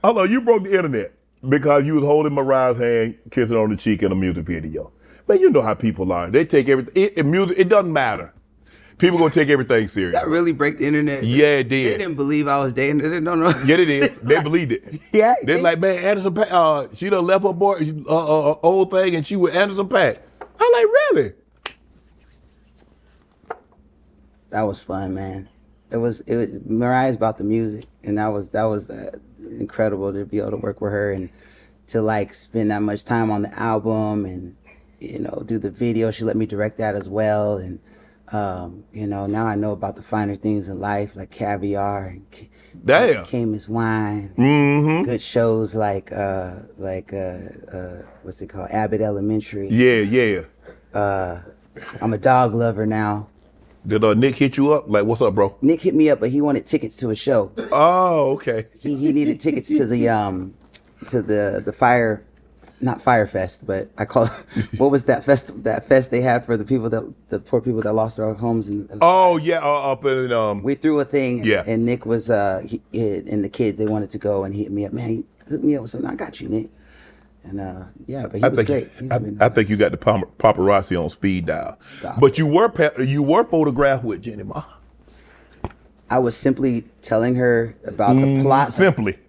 Hold on, you broke the internet because you was holding Mariah's hand, kissing her on the cheek in a music video. Man, you know how people are. They take everything. Music, it doesn't matter. People gonna take everything serious. That really break the internet. Yeah, it did. They didn't believe I was dating. They didn't know. Yeah, they did. They believed it. Yeah. They're like, man, Anderson Paak, she done left her boy, old thing, and she with Anderson Paak. I'm like, really? That was fun, man. It was Mariah's about the music, and that was incredible to be able to work with her and to like spend that much time on the album and do the video. She let me direct that as well, and now I know about the finer things in life like caviar and Caymus wine. Mm-hmm. Good shows like what's it called, Abbott Elementary. Yeah. I'm a dog lover now. Did Nick hit you up? Like, what's up, bro? Nick hit me up, but he wanted tickets to a show. Oh, okay. He needed tickets to the fire, not Fire Fest, but I call it, what was that fest they had for the poor people that lost their homes and up in we threw a thing. Yeah. And Nick was and the kids, they wanted to go, and he hit me up. Man, he hooked me up with something. I got you, Nick. And but he was great. I think you got the paparazzi on speed dial. Stop. But you were photographed with Jenny Ma. I was simply telling her about the plot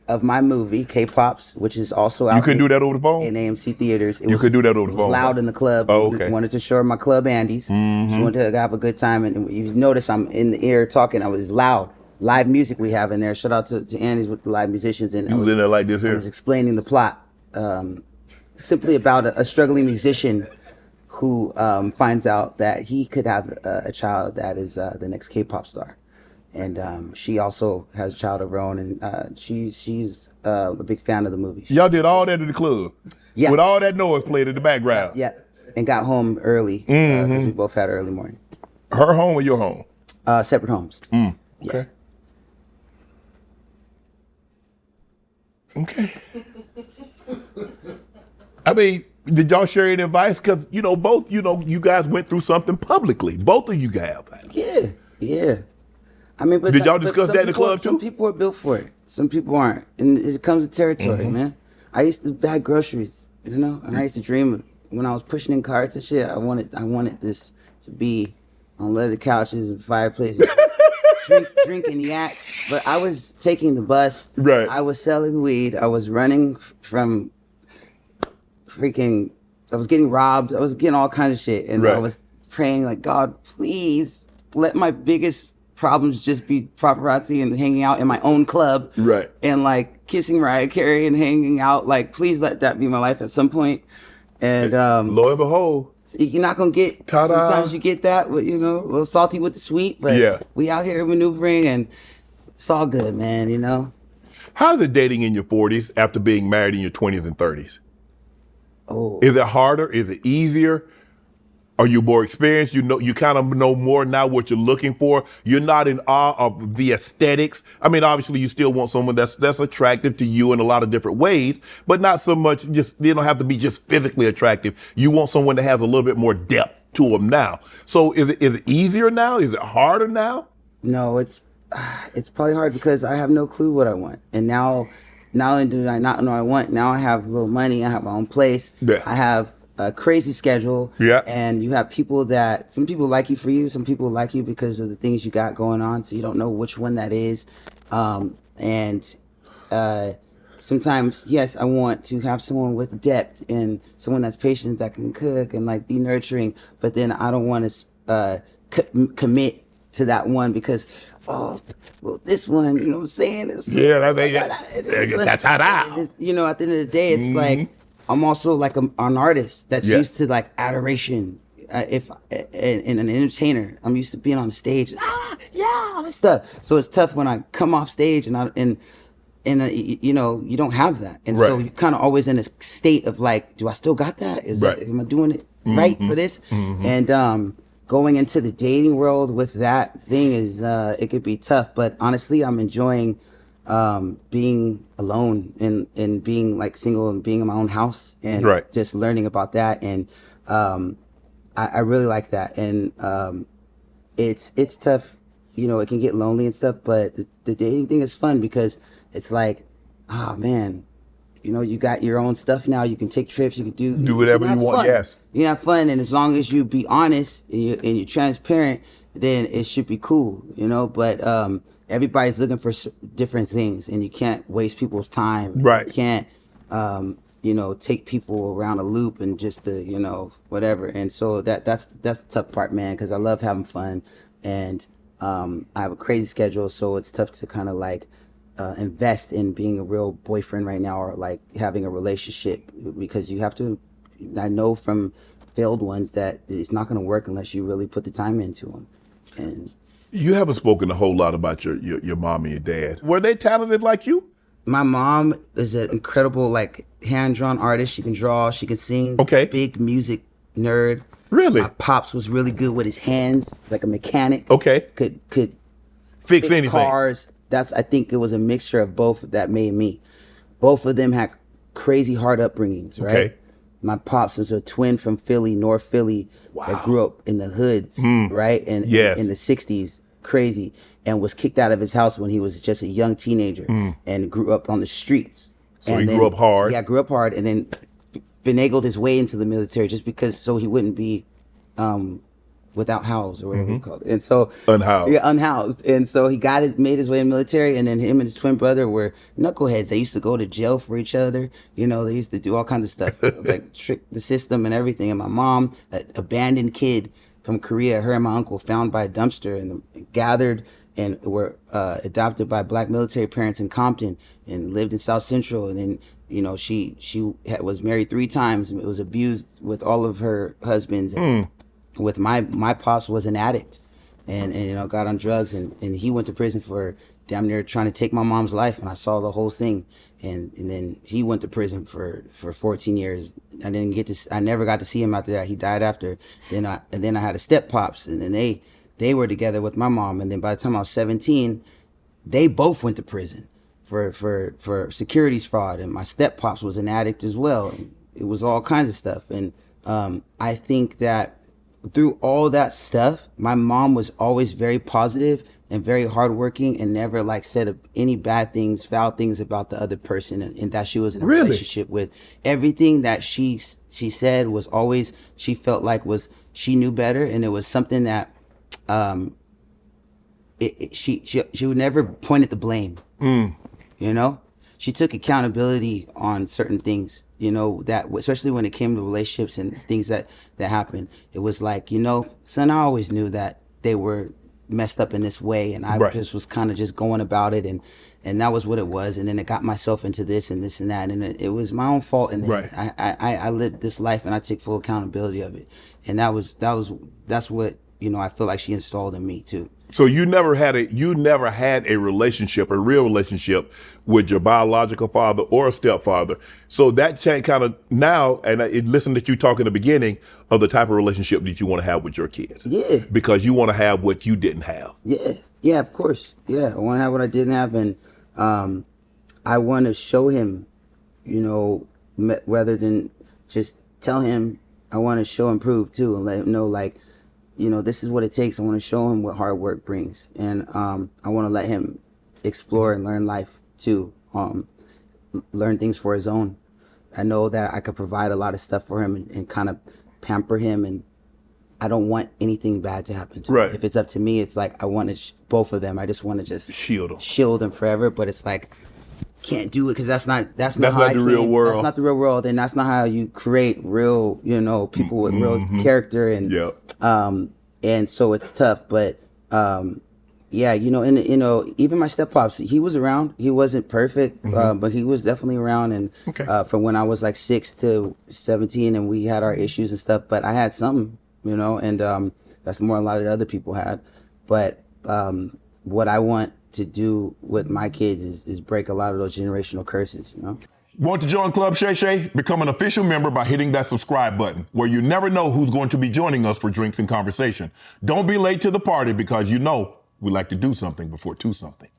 of my movie, K-Pops, which is also out. You could do that over the phone? In AMC theaters. You could do that over the phone. It was loud in the club. Oh, okay. I wanted to show her my club Andes. Mm-hmm. She wanted to have a good time. And you notice I'm in the ear talking. I was loud. Live music we have in there. Shout out to Andes with the live musicians. And you was in there like this here? I was explaining the plot. Simply about a struggling musician who finds out that he could have a child that is the next K-pop star. And she also has a child of her own, and she's a big fan of the movie. Y'all did all that in the club? Yeah. With all that noise played in the background? Yeah. And got home early because we both had early morning. Her home or your home? Separate homes. Okay. Yeah. Okay. I mean, did y'all share any advice? Because, both, you guys went through something publicly. Both of you guys. Yeah. I mean, but did y'all discuss that in the club too? Some people are built for it. Some people aren't. And it comes with territory, man. I used to bag groceries, and I used to dream of, when I was pushing in carts and shit, I wanted this to be on leather couches and fireplaces. Drinking yak. But I was taking the bus. Right. I was selling weed. I was running from I was getting robbed. I was getting all kinds of shit. And I was praying like, God, please let my biggest problems just be paparazzi and hanging out in my own club. Right. And like kissing Mariah Carey and hanging out. Like, please let that be my life at some point. And lo and behold, you're not gonna get, sometimes you get that, with, a little salty with the sweet, but we out here maneuvering and it's all good, man, How's it dating in your 40s after being married in your 20s and 30s? Oh. Is it harder? Is it easier? Are you more experienced? You kind of know more now what you're looking for. You're not in awe of the aesthetics. I mean, obviously you still want someone that's attractive to you in a lot of different ways, but not so much they don't have to be just physically attractive. You want someone that has a little bit more depth to them now. So is it easier now? Is it harder now? No, it's probably hard because I have no clue what I want. And now do I not know what I want. Now I have a little money. I have my own place. Yeah. I have a crazy schedule. Yeah. And you have some people like you for you. Some people like you because of the things you got going on. So you don't know which one that is. Sometimes, yes, I want to have someone with depth and someone that's patient, that can cook and like be nurturing. But then I don't want to commit to that one because, this one, you know what I'm saying? That's how that. At the end of the day, it's like, I'm also like an artist that's used to like adoration. And an entertainer, I'm used to being on the stage, all this stuff. So it's tough when I come off stage and you don't have that, and so you're kind of always in a state of like, do I still got that? Am I doing it right for this? And going into the dating world with that thing is it could be tough. But honestly, I'm enjoying being alone and being like single and being in my own house and just learning about that. And I really like that. And it's tough, it can get lonely and stuff, but the dating thing is fun because it's like oh man, you know, you got your own stuff now. You can take trips. You can Do whatever can have you want. fun. Yes. You can have fun, and as long as you be honest and you're transparent, then it should be cool, you know. But everybody's looking for different things, and you can't waste people's time. Right. You can't, you know, take people around a loop and just to, you know, whatever. And so that's the tough part, man, because I love having fun, and I have a crazy schedule, so it's tough to kind of like invest in being a real boyfriend right now, or like having a relationship, because you have to. I know from failed ones that it's not going to work unless you really put the time into them. And You haven't spoken a whole lot about your mom and your dad. Were they talented like you? my mom is an incredible like hand-drawn artist. She can draw, she can sing. Okay. Big music nerd. Really? My pops was really good with his hands. He's like a mechanic. Okay. Could Fix anything. cars. I think it was a mixture of both that made me. Both of them had crazy hard upbringings, right? Okay. My pops was a twin from Philly, North Philly, that grew up in the hoods, right? And Yes. in the 60s, crazy, and was kicked out of his house when he was just a young teenager and grew up on the streets. So And he then- grew up hard. Yeah, grew up hard, and then finagled his way into the military just because so he wouldn't be without house or whatever you call it. And so Unhoused. Yeah, unhoused. And so he made his way in the military, and then him and his twin brother were knuckleheads. They used to go to jail for each other. You know, they used to do all kinds of stuff, like trick the system and everything. And my mom, an abandoned kid from Korea, her and my uncle found by a dumpster and gathered and were adopted by black military parents in Compton and lived in South Central. And then, you know, she was married 3 times and was abused with all of her husbands. And with my pops was an addict and you know, got on drugs and he went to prison for damn near trying to take my mom's life, and I saw the whole thing. And then he went to prison for 14 years. I never got to see him after that. He died after. Then I had a step pops, and then they were together with my mom. And then by the time I was 17, they both went to prison for securities fraud. And my step pops was an addict as well. And it was all kinds of stuff. And I think that through all that stuff, my mom was always very positive and very hardworking, and never like said any bad things, foul things about the other person, and that she was in a Really? relationship with. Everything that she said was always, she felt like was, she knew better, and it was something that she would never point at the blame. You know, she took accountability on certain things, you know, that especially when it came to relationships and things that happened. It was like, you know, son, I always knew that they were messed up in this way, and I just was kind of just going about it, and that was what it was. And then it got myself into this and this and that, and it was my own fault. And then I lived this life, and I took full accountability of it. And that's what, you know, I feel like she installed in me too. So you never had a relationship, a real relationship with your biological father or a stepfather. So that changed kind of now, and I listened to you talk in the beginning of the type of relationship that you want to have with your kids. Yeah. Because you want to have what you didn't have. Yeah, of course. Yeah, I want to have what I didn't have, and I want to show him, you know, rather than just tell him. I want to show and prove too, and let him know, like, you know, this is what it takes. I want to show him what hard work brings, and I want to let him explore and learn life too, learn things for his own. I know that I could provide a lot of stuff for him and kind of pamper him, and I don't want anything bad to happen to him. If it's up to me, it's like I want to both of them. I just want to just shield them forever. But it's like, can't do it because that's not how the real world. That's not the real world, and that's not how you create real, you know, people with real character. And and so it's tough. But yeah, you know, and you know, even my step pops, he was around. He wasn't perfect, but he was definitely around. And from when I was like 6 to 17, and we had our issues and stuff. But I had something, you know, and that's more a lot of the other people had. But what I want to do with my kids is break a lot of those generational curses, you know. Want to join Club Shay Shay? Become an official member by hitting that subscribe button, where you never know who's going to be joining us for drinks and conversation. Don't be late to the party, because you know we like to do something before 2 something.